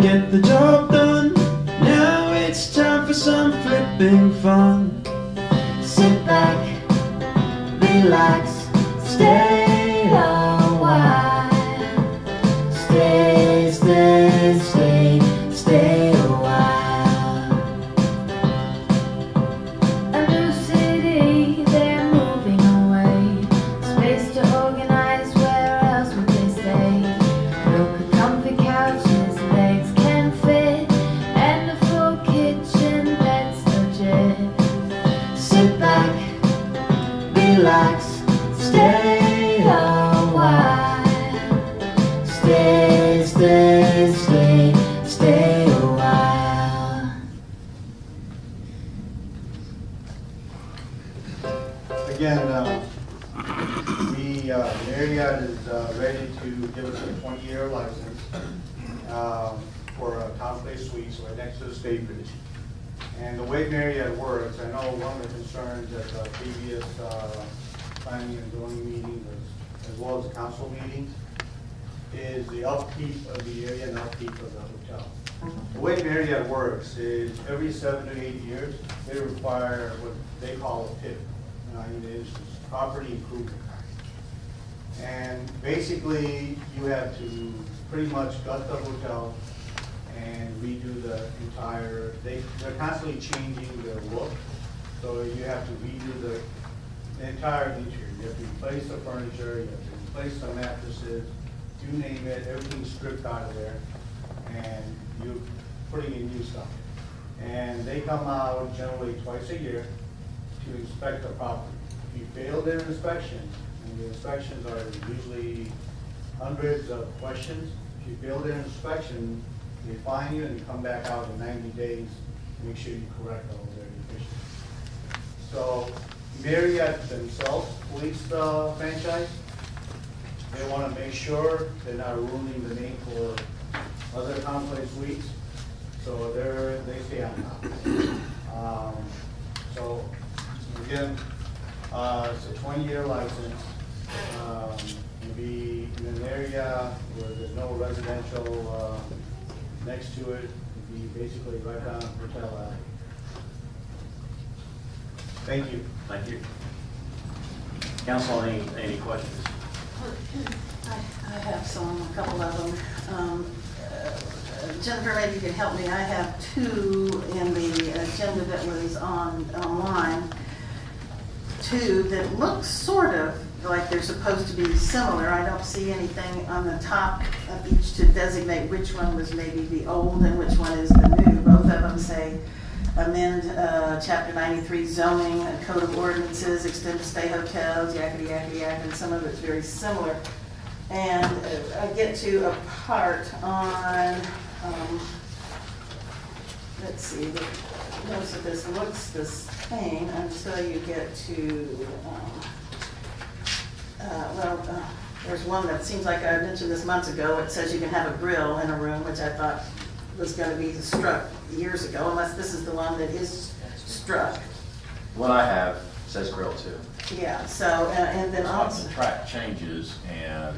get the job done. Now it's time for some flipping fun. Sit back, relax, stay a while. Stay, stay, stay, stay a while. A new city, they're moving away. Space to organize, where else would they stay? Look at comfy couches, legs can fit, and a full kitchen, that's legit. Sit back, relax, stay a while. Stay, stay, stay, stay a while. Again, the area is ready to give us a 20-year license for Town Place Suites right next to the State Bridge. And the way Marriott works, I know one of the concerns at the previous planning and zoning meetings, as well as the council meetings, is the upkeep of the area and upkeep of the hotel. The way Marriott works is every 7 to 8 years, they require what they call a PIP. It's property improvement. And basically, you have to pretty much gut the hotel and redo the entire, they're constantly changing their look. So you have to redo the entire interior. You have to replace the furniture, you have to replace the mattresses, you name it, everything's stripped out of there. And you're putting in new stuff. And they come out generally twice a year to inspect the property. If you fail their inspection, and the inspections are usually hundreds of questions, if you fail their inspection, they fine you and you come back out in 90 days to make sure you correct all their deficiencies. So Marriott themselves police the franchise. They want to make sure they're not ruining the name for other Town Place Suites. So they stay on top. So again, it's a 20-year license. You'll be in an area where there's no residential next to it. It'll be basically right down Hotel Alley. Thank you. Thank you. Council, any questions? I have a couple of them. Jennifer, maybe you could help me. I have two in the agenda that was online. Two that look sort of like they're supposed to be similar. I don't see anything on the top of each to designate which one was maybe the old and which one is the new. Both of them say amend Chapter 93 zoning, code of ordinances, extended stay hotels, yakety yakety yak, and some of it's very similar. And I get to a part on, let's see, most of this looks the same until you get to, there's one that seems like I mentioned this months ago. It says you can have a grill in a room, which I thought was going to be struck years ago, unless this is the one that is struck. What I have says grill too. Yeah, so, and then also, The track changes and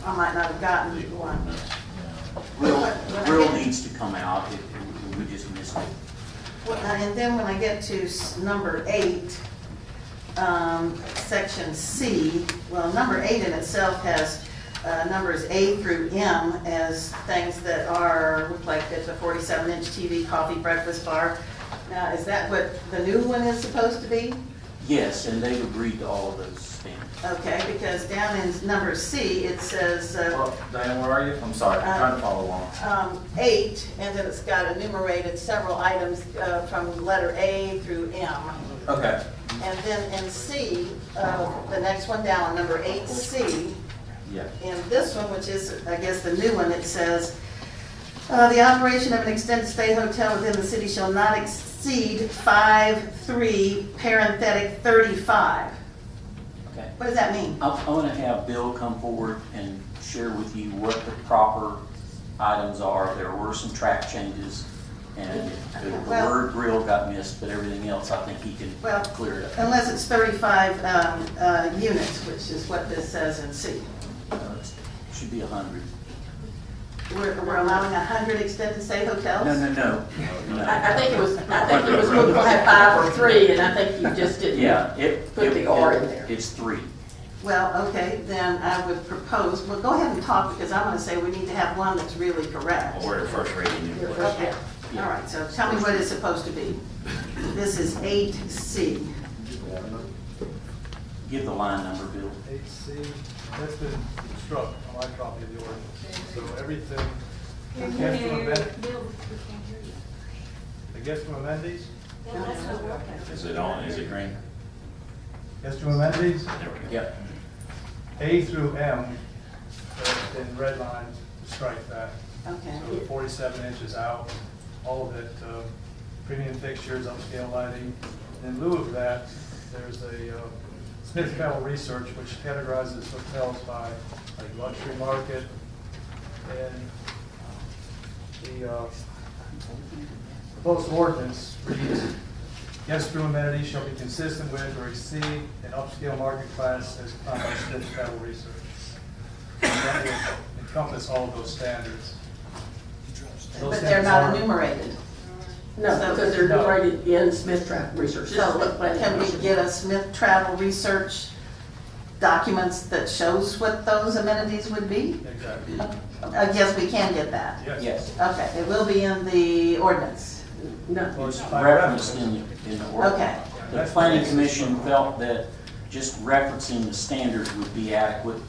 I might not have gotten the one. ordinance, Grill needs to come out, we just missed it. Well, and then when I get to number 8, section C, well, number 8 in itself has numbers A through M as things that are, look like it's a 47-inch TV, coffee, breakfast bar. Now, is that what the new one is supposed to be? Yes, and they've agreed to all of those standards. Okay, because down in number C, it says Well, Diane, where are you? I'm sorry, I'm trying to follow along. 8, and then it's got enumerated several items from letter A through M. Okay. And then in C, the next one down, number 8C, Yeah. in this one, which is, I guess, the new one, it says, the operation of an extended stay hotel within the city shall not exceed 5.3 parenthetic 35. Okay. What does that mean? I want to have Bill come forward and share with you what the proper items are. There were some track changes, and the Well- word grill got missed, but everything else, I think he can Well, clear it up. unless it's 35 units, which is what this says in C. It should be 100. we're allowing 100 extended stay hotels? No. I think it was we're going to have 5 or 3, and I think you just didn't Yeah, put the R in there. It's 3. Well, okay, then I would propose, well, go ahead and talk, because I'm gonna say we need to have one that's really correct. Well, we're at first reading. Your first, Okay, all right, so tell me what it's supposed to be. This is 8C. Give the line number, Bill. 8C, that's been struck on my copy of the ordinance. So everything, guest room amenities, the guest room amenities, Is it on, is it green? guest room amenities, There we go. Yep. A through M, have been redlined to strike that. Okay, So 47 inches out, all of it, premium fixtures, upscale lighting. In lieu of that, there's a Smith Travel Research, which categorizes hotels by like luxury market. And the proposed ordinance reads, guest room amenities shall be consistent with or exceed an upscale market class as defined by Smith Travel Research. And that will encompass all of those standards. Those but they're standards not are- enumerated. No, because they're enumerated in Smith Travel Research. This is So what planning can we commission- get a Smith Travel Research documents that shows what those amenities would be? Exactly. Yes, we can get that. Yes. Okay, it will be in the ordinance. No. Well, it's by Referenced reference. in the ordinance. Okay, The planning commission felt that just referencing the standards would be adequate,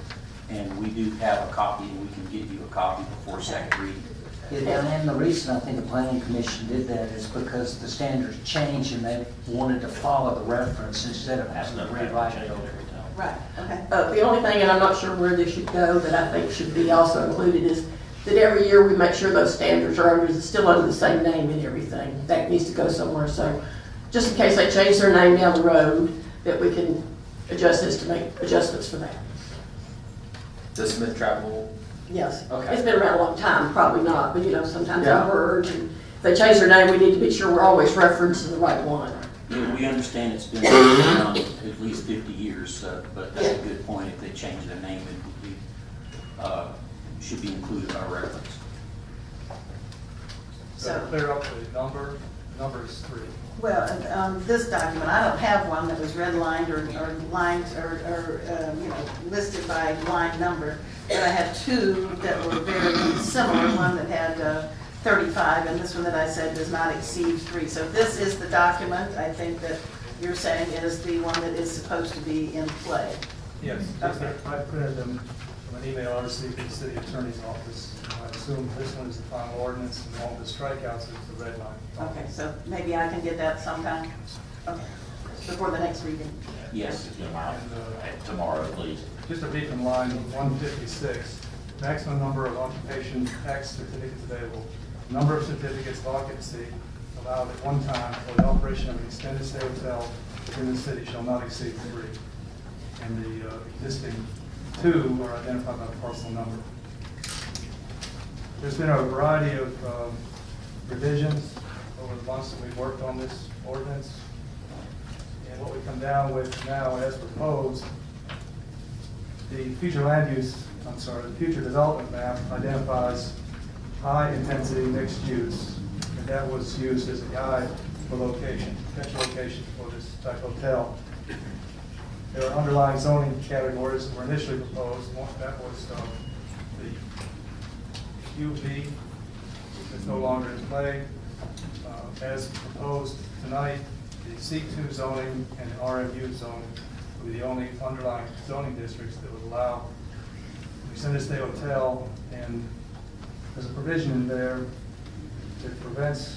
and we do have a copy, and we can get you a copy before second reading. Yeah, and the reason I think the planning commission did that is because the standards changed and they wanted to follow the reference instead of having to rewrite it over. right, okay. The only thing, and I'm not sure where this should go, that I think should be also included is that every year we make sure those standards are still under the same name and everything. That needs to go somewhere, so just in case they change their name down the road, that we can adjust this to make adjustments for that. The Smith Travel, Yes. Okay. It's been around a long time, probably not, but sometimes Yeah. I've heard, and if they change their name, we need to be sure we're always referencing the right one. Yeah, we understand it's been around at least 50 years, but that's a good point. If they change their name, it would be, should be included by reference. So to clear up the number is 3. Well, this document, I don't have one that was redlined or lined or listed by line number, but I have 2 that were very similar, one that had 35, and this one that I said does not exceed 3. So this is the document, I think that you're saying is the one that is supposed to be in play. Yes, Okay. I printed them from an email I received from the city attorney's office. I assume this one is the final ordinance, and all the strikeouts is the red line. Okay, so maybe I can get that sometime, okay, before the next reading. Yes. Get them out tomorrow, please. Just to read from line 156, maximum number of occupation tax certificates available. Number of certificates of occupancy allowed at one time for the operation of an extended stay hotel within the city shall not exceed 3. And the existing 2 are identified by parcel number. There's been a variety of revisions over the months that we've worked on this ordinance. And what we come down with now as proposed, the future development map identifies high-intensity mixed use, and that was used as a guide for location, potential location for this type of hotel. There are underlying zoning categories that were initially proposed. One that was the UV is no longer in play. As proposed tonight, the C2 zoning and the RMU zoning will be the only underlying zoning districts that would allow an extended stay hotel, and there's a provision in there that prevents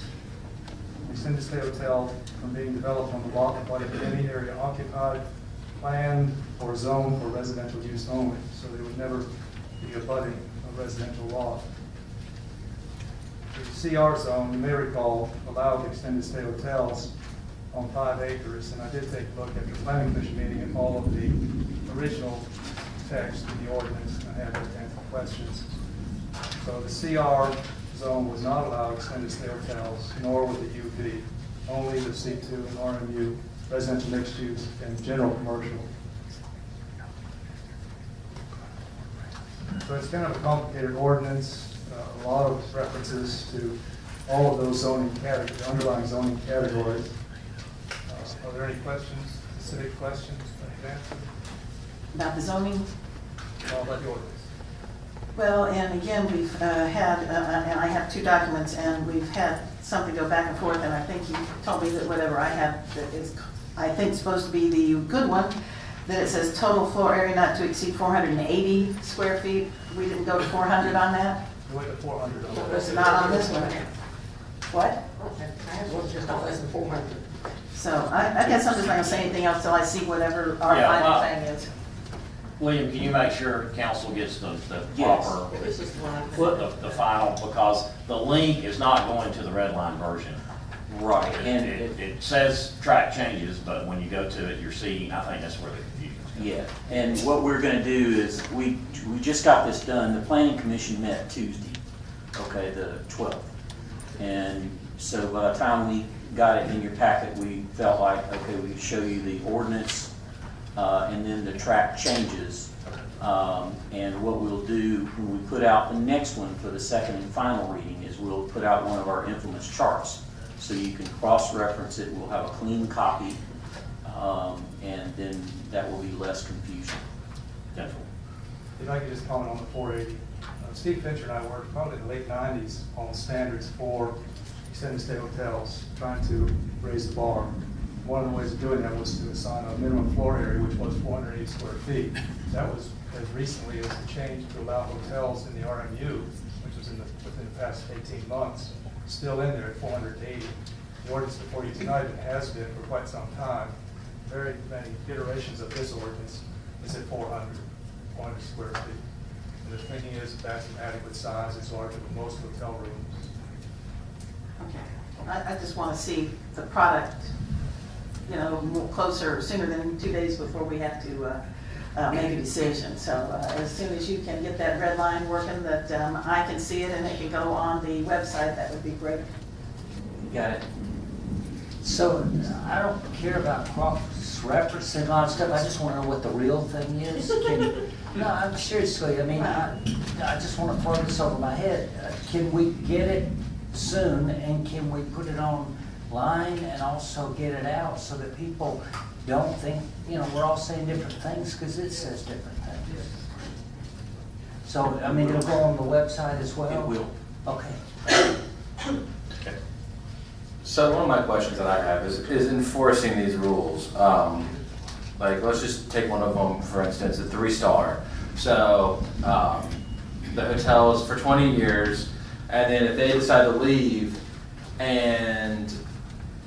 the extended stay hotel from being developed on the lot like any area occupied, planned, or zoned for residential use only. So there would never be abutting a residential lot. The CR zone, you may recall, allowed extended stay hotels on 5 acres, and I did take a look at the planning commission meeting at all of the original text in the ordinance, and I had to answer questions. So the CR zone would not allow extended stay hotels, nor would the UV, only the C2 and RMU, residential mixed use, and general commercial. So it's kind of a complicated ordinance. A a lot of references to all of those zoning categories, underlying zoning categories. Are there any questions, specific questions that you've answered? About the zoning? About the ordinance? Well, and again, we've had, and I have 2 documents, and we've had something go back and forth, and I think you told me that whatever I have that is, I think, supposed to be the good one, that it says total floor area not to exceed 480 square feet. We didn't go to 400 on that? You went to 400 on that. It's not on this one. What? I have one just not less than 400. So I guess I'm just not gonna say anything else till I see whatever our Yeah, final well- thing is. William, can you make sure council gets the Yes. proper, This is the one. the final, because the link is not going to the red line version. Right, and It says track changes, but when you go to it, you're seeing, I think that's where the confusion is. yeah, and what we're gonna do is, we just got this done, the planning commission met Tuesday, okay, the 12th. And so by the time we got it in your packet, we felt like, okay, we could show you the ordinance, and then the track changes. And what we'll do when we put out the next one for the second and final reading is we'll put out one of our infamous charts. So you can cross-reference it, we'll have a clean copy, and then that will be less confusion. If I could just comment on the 480. Steve Fincher and I worked probably in the late 90s on standards for extended stay hotels, trying to raise the bar. One of the ways of doing that was to assign a minimum floor area, which was 480 square feet. That was as recently as the change to allow hotels in the RMU, which was within the past 18 months, still in there at 480. The ordinance before you tonight, it has been for quite some time. Very many iterations of this ordinance is at 400 square feet. And the thinking is that's an adequate size. It's larger than most hotel rooms. Okay. I just want to see the product, you know, more closer, sooner than 2 days before we have to make a decision. So as soon as you can get that red line working, that I can see it and it can go on the website, that would be great. You got it? So I don't care about cross-referencing all that stuff, I just want to know what the real thing is. No, I'm seriously, I mean, I just want to throw this over my head. Can we get it soon, and can we put it online and also get it out so that people don't think, you know, we're all saying different things because it says different things. So, I mean, it'll go on the website as well? It will. Okay. So one of my questions that I have is enforcing these rules. Like, let's just take one of them, for instance, a 3-star. So the hotel is for 20 years, and then if they decide to leave, and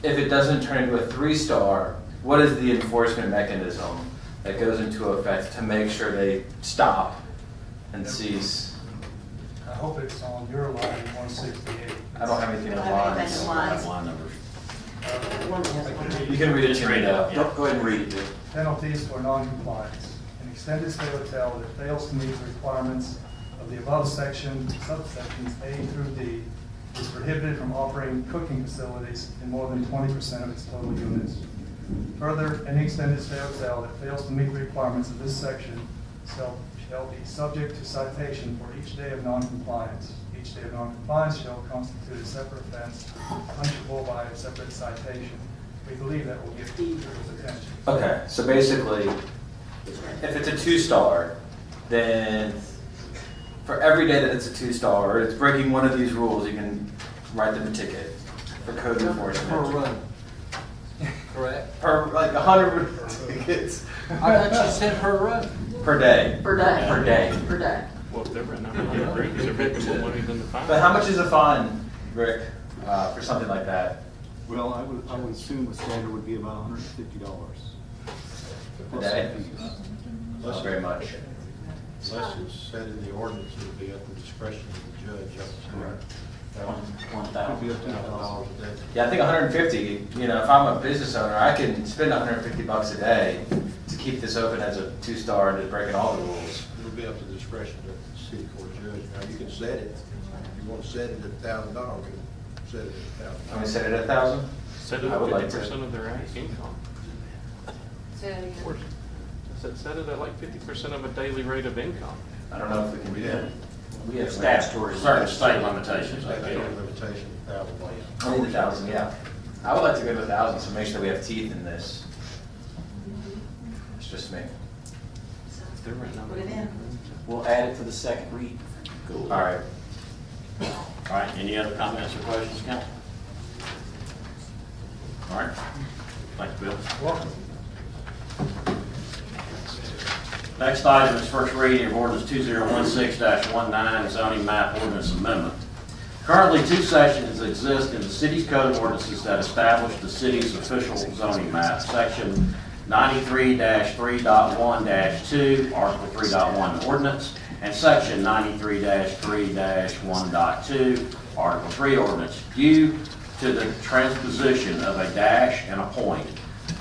if it doesn't turn into a 3-star, what is the enforcement mechanism that goes into effect to make sure they stop and cease? I hope it's on your line 168. I don't have anything I on don't have anything lines. lines. Line numbers. You can read it to me though. Go ahead and read it, Bill. Penalties for non-compliance. An extended stay hotel that fails to meet the requirements of the above section, subsections A through D, is prohibited from offering cooking facilities in more than 20% of its total units. Further, any extended stay hotel that fails to meet the requirements of this section shall be subject to citation for each day of non-compliance. Each day of non-compliance shall constitute a separate offense, punishable by a separate citation. We believe that will get people's attention. Okay, so basically, if it's a 2-star, then for every day that it's a 2-star, or it's breaking one of these rules, you can write them a ticket for code enforcement. Per run. Correct? Per, like 100 tickets I thought you said per run. per day. Per day. Per day. Per day. Well, if they're renting 100 rooms, they're renting more money than the fine. But how much is a fine, Rick, for something like that? Well, I would assume the standard would be about $150. A day? Not very much. Unless it's said in the ordinance, it would be at the discretion of the judge. Correct. Could be up to $1,000 a day. Yeah, I think 150, you know, if I'm a business owner, I can spend $150 a day to keep this open as a 2-star and just breaking all the rules. It'll be up to the discretion of the city court judge. Now, you can set it, if you want to set it at $1,000, you can set it at $1,000. Can we set it at 1,000? Set it I at would like to. 50% of their income. Set it at like 50% of a daily rate of income. I don't know if we can do that. We have statutory. Certain state limitations, I Statutory think. limitation, 1,000. Only the 1,000, yeah. I would like to go to 1,000, so make sure we have teeth in this. It's just me. Put it in. We'll add it for the second read. Cool. All right. All right, any other comments or questions, council? All right, thanks, Bill. Welcome. Next item is first reading of ordinance 2016-19, zoning map ordinance amendment. Currently, two sections exist in the city's code of ordinances that establish the city's official zoning map. Section 93-3.1-2, Article 3.1 ordinance, and Section 93-3-1.2, Article 3 ordinance. Due to the transposition of a dash and a point,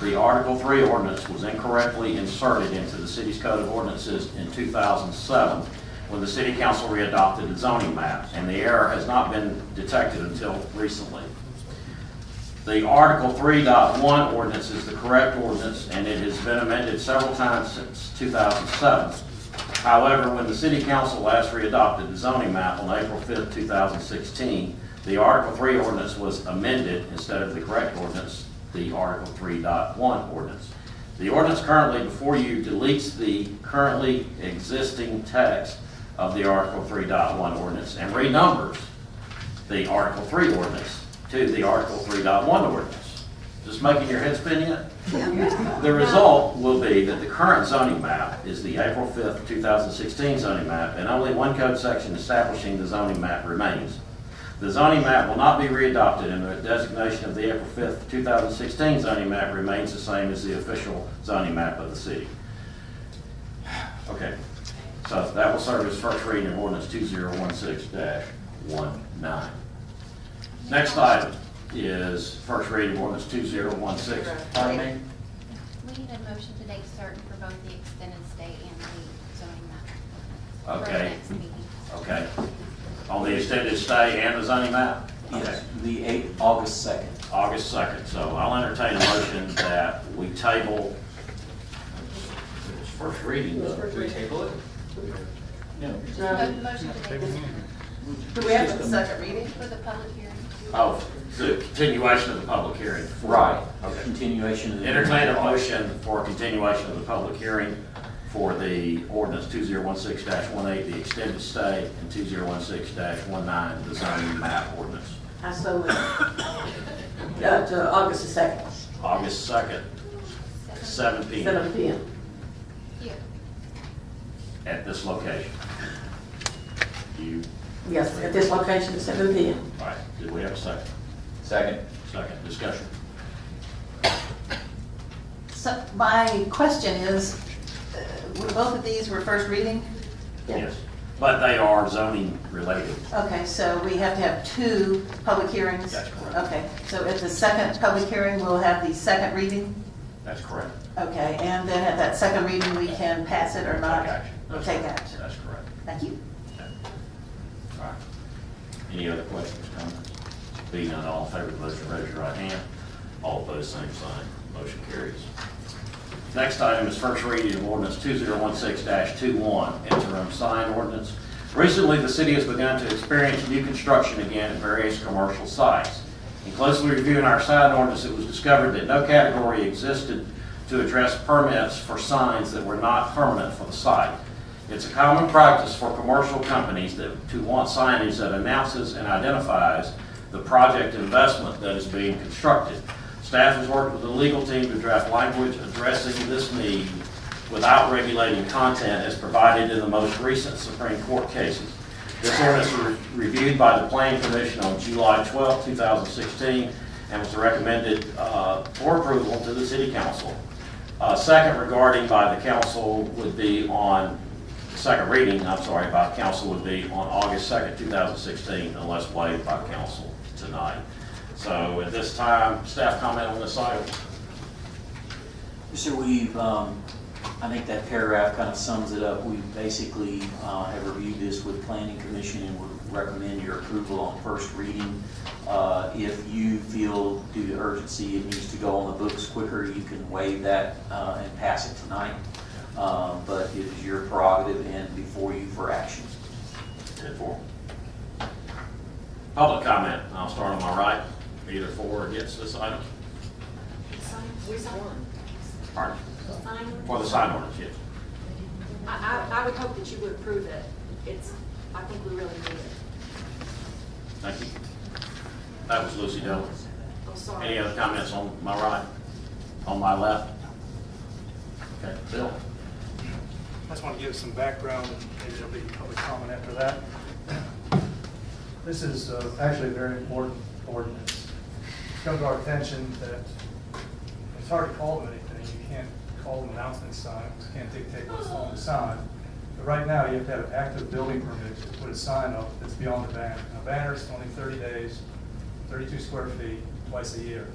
the Article 3 ordinance was incorrectly inserted into the city's code of ordinances in 2007 when the city council readopted the zoning map, and the error has not been detected until recently. The Article 3.1 ordinance is the correct ordinance, and it has been amended several times since 2007. However, when the city council last readopted the zoning map on April 5th, 2016, the Article 3 ordinance was amended instead of the correct ordinance, the Article 3.1 ordinance. The ordinance currently before you deletes the currently existing text of the Article 3.1 ordinance and renumbers the Article 3 ordinance to the Article 3.1 ordinance. Just making your head spin yet? The result will be that the current zoning map is the April 5th, 2016 zoning map, and only one code section establishing the zoning map remains. The zoning map will not be readopted, and the designation of the April 5th, 2016 zoning map remains the same as the official zoning map of the city. Okay, so that will serve as first reading of ordinance 2016-19. Next item is first reading of ordinance 2016. Pardon me? We need a motion to date certain for both the extended stay and the zoning map. For the Okay. next meeting. Okay. On the extended stay and the zoning map? Yes, the August 2nd. August 2nd. So I'll entertain a motion that we table, it's first reading, though. We table it? No. Motion to date Do we have The second reading? for the public hearing. Oh, the continuation of the public hearing. Right. Okay. Continuation of the. Entertain a motion for continuation of the public hearing for the ordinance 2016-18, the extended stay, and 2016-19, the zoning map ordinance. I so moved. To August the 2nd, August 2nd, 7 p.m. 7 p.m. Here. at this location. You, Yes, at this location at 7 p.m. all right, did we have a second? Second. Second, discussion. So my question is, both of these were first reading? Yeah. Yes, but they are zoning related. Okay, so we have to have two public hearings? That's correct. Okay, so at the second public hearing, we'll have the second reading? That's correct. Okay, and then at that second reading, we can pass it or not? Take action. We'll take action. That's correct. Thank you. All right. Any other questions, comments? Being none, all in favor of the motion, raise your right hand. All opposed, same sign. Motion carries. Next item is first reading of ordinance 2016-21, interim sign ordinance. Recently, the city has begun to experience new construction again at various commercial sites. In closely reviewing our sign ordinance, it was discovered that no category existed to address permits for signs that were not permanent for the site. It's a common practice for commercial companies to want signage that announces and identifies the project investment that is being constructed. Staff has worked with the legal team to draft language addressing this need without regulating content as provided in the most recent Supreme Court cases. This ordinance was reviewed by the Planning Commission on July 12, 2016, and was recommended for approval to the City Council. Second regarding by the council would be on, second reading, I'm sorry, by council would be on August 2nd, 2016, unless waived by council tonight. So at this time, staff comment on this item. So we've, I think that paragraph kind of sums it up. We basically have reviewed this with Planning Commission and would recommend your approval on first reading. If you feel due to urgency it needs to go on the books quicker, you can waive that and pass it tonight. But it is your prerogative and before you for action. Good for 'em. Public comment, I'll start on my right, either for or against this item. Pardon? For the sign ordinance, yes. I would hope that you would approve it. I think we really need it. Thank you. That was Lucy Dillon. I'm sorry. Any other comments on my right? On my left? Okay, Bill? I just want to give some background, and maybe there'll be public comment after that. This is actually a very important ordinance. It's come to our attention that it's hard to call them anything. You can't call them announcement signs, you can't dictate what's on the sign. But right now, you have to have an active building permit to put a sign up that's beyond the banner. Now, banner's only 30 days, 32 square feet, twice a year.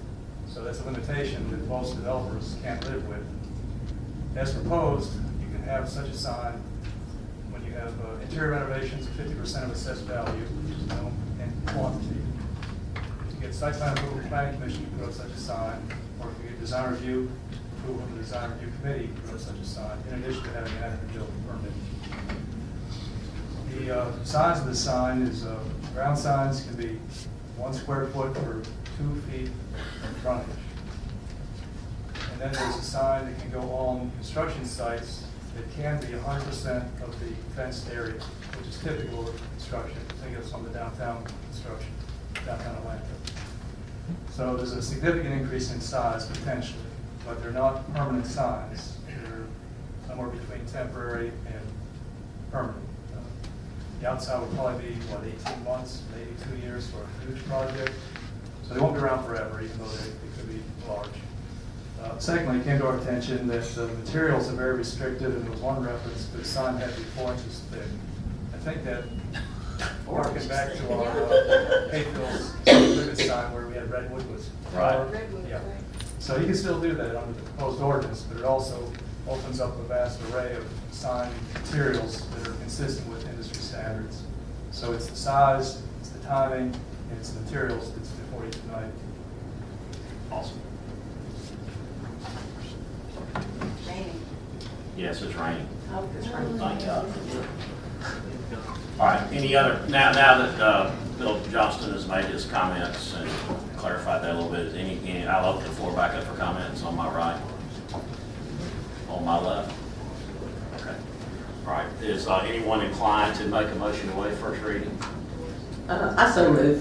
So that's a limitation that most developers can't live with. As proposed, you can have such a sign when you have interior renovations of 50% of assessed value, and quantity. If you get site plan approval from the planning commission, you put up such a sign, or if you get design review approval from the design review committee, you put up such a sign, in addition to having an active building permit. The size of the sign is, ground signs can be 1 square foot for 2 feet of frontage. And then there's a sign that can go on construction sites that can be 100% of the fenced area, which is typical of construction. Think of some of the downtown construction, downtown Atlanta. So there's a significant increase in size potentially, but they're not permanent signs. They're somewhere between temporary and permanent. The outside would probably be, 18 months, maybe 2 years for a huge project. So they won't be around forever, even though they could be large. Secondly, it came to our attention that the materials are very restrictive, and there was one reference to the sign had to be 4 inches thick. I think that, harking back to our Hapeville sign where we had redwood was. Right. Yeah. So you can still do that under the proposed ordinance, but it also opens up a vast array of sign materials that are consistent with industry standards. So it's the size, it's the timing, and it's the materials that's before you tonight. Awesome. Jamie. Yes, it's raining. Oh, it's raining. Thank God. All right, any other, now that Bill Johnston has made his comments and clarified that a little bit, I'll open the floor back up for comments on my right, on my left. Okay. All right, is anyone inclined to make a motion to waive first reading? I so move.